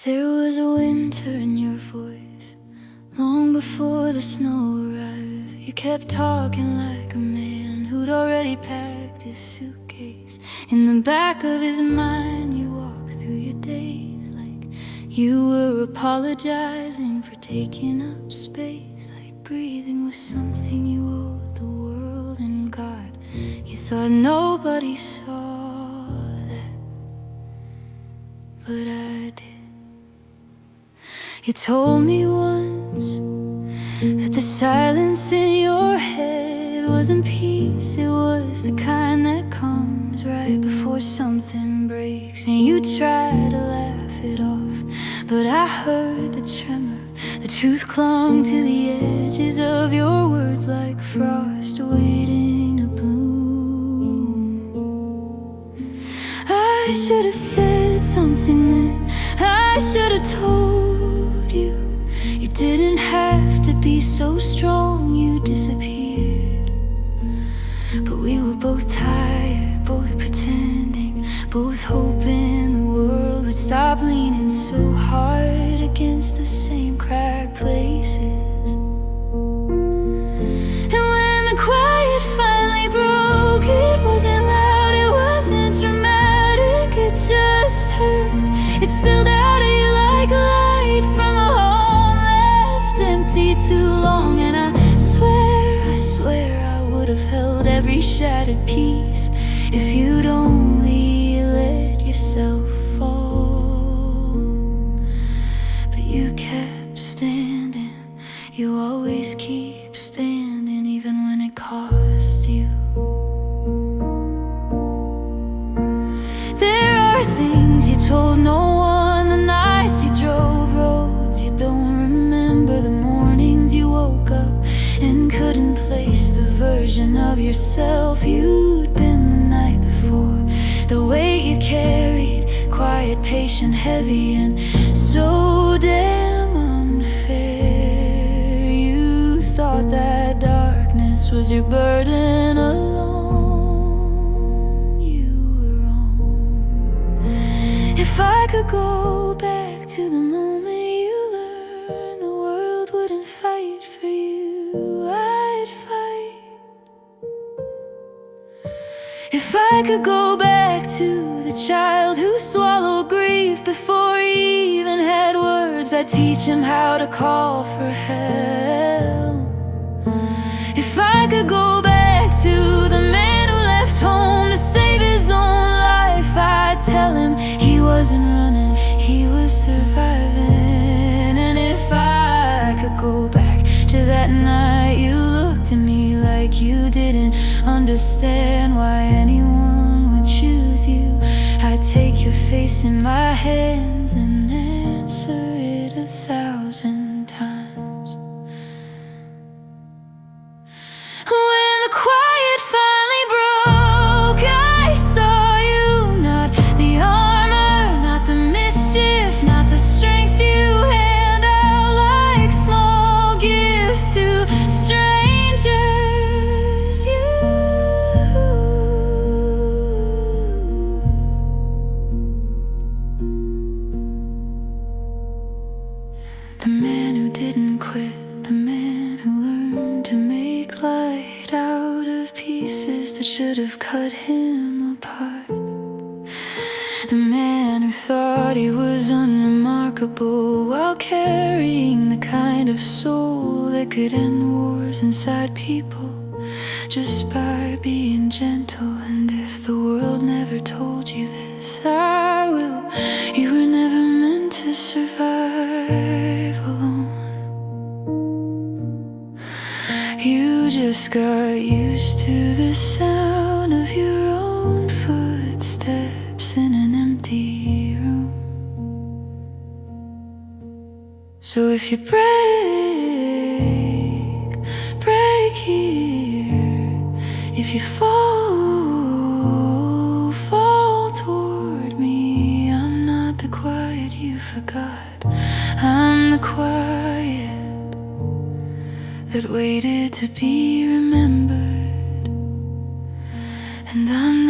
There was a winter in your voice, long before the snow arrived. You kept talking like a man who'd already packed his suitcase. In the back of his mind you walked through your days like you were apologizing for taking up space, like breathing was something you owed the world and God. You thought nobody saw that, but I did. You told me once that the silence in your head wasn't peace, it was the kind that comes right before something breaks. And you tried to laugh it off, but I heard the tremor. The truth clung to the edges of your words like frost waiting to bloom. I should have said something then, I should have told you. You didn't have to be so strong, you disappeared. But we were both tired, both pretending, both hoping the world would stop leaning so hard against the same cracked places. And when the quiet finally broke, it wasn't loud, it wasn't dramatic, it just hurt. It spilled out of you like light from a home left empty too long. And I swear I would have held every shattered piece if you'd only let yourself fall. But you kept standing, you always keep standing, even when it cost you. There are things you told no one, the nights you drove roads you don't remember, the mornings you woke up and couldn't place the version of yourself you'd been the night before. The weight you carried, quiet, patient, heavy, and so damn unfair. You thought that darkness was your burden alone. You were wrong. If I could go back to the moment you learned the world wouldn't fight for you, I'd fight. If I could go back to the child who swallowed grief before he even had words, I'd teach him how to call for help. If I could go back to the man who left home to save his own life, I'd tell him he wasn't running, he was surviving. And if I could go back to that night you looked at me like you didn't understand why anyone would choose you, I'd take your face in my hands and answer it 1,000 times. When the quiet finally broke, I saw you, not the armor, not the mischief, not the strength you hand out like small gifts to strangers. The man who didn't quit, the man who learned to make light out of pieces that should have cut him apart. The man who thought he was unremarkable while carrying the kind of soul that could end wars inside people just by being gentle. And if the world never told you this, I will. You were never meant to survive alone. You just got used to the sound of your own footsteps in an empty room. So if you break here. If you fall toward me. I'm not the quiet you forgot, I'm the quiet that waited to be remembered. And I'm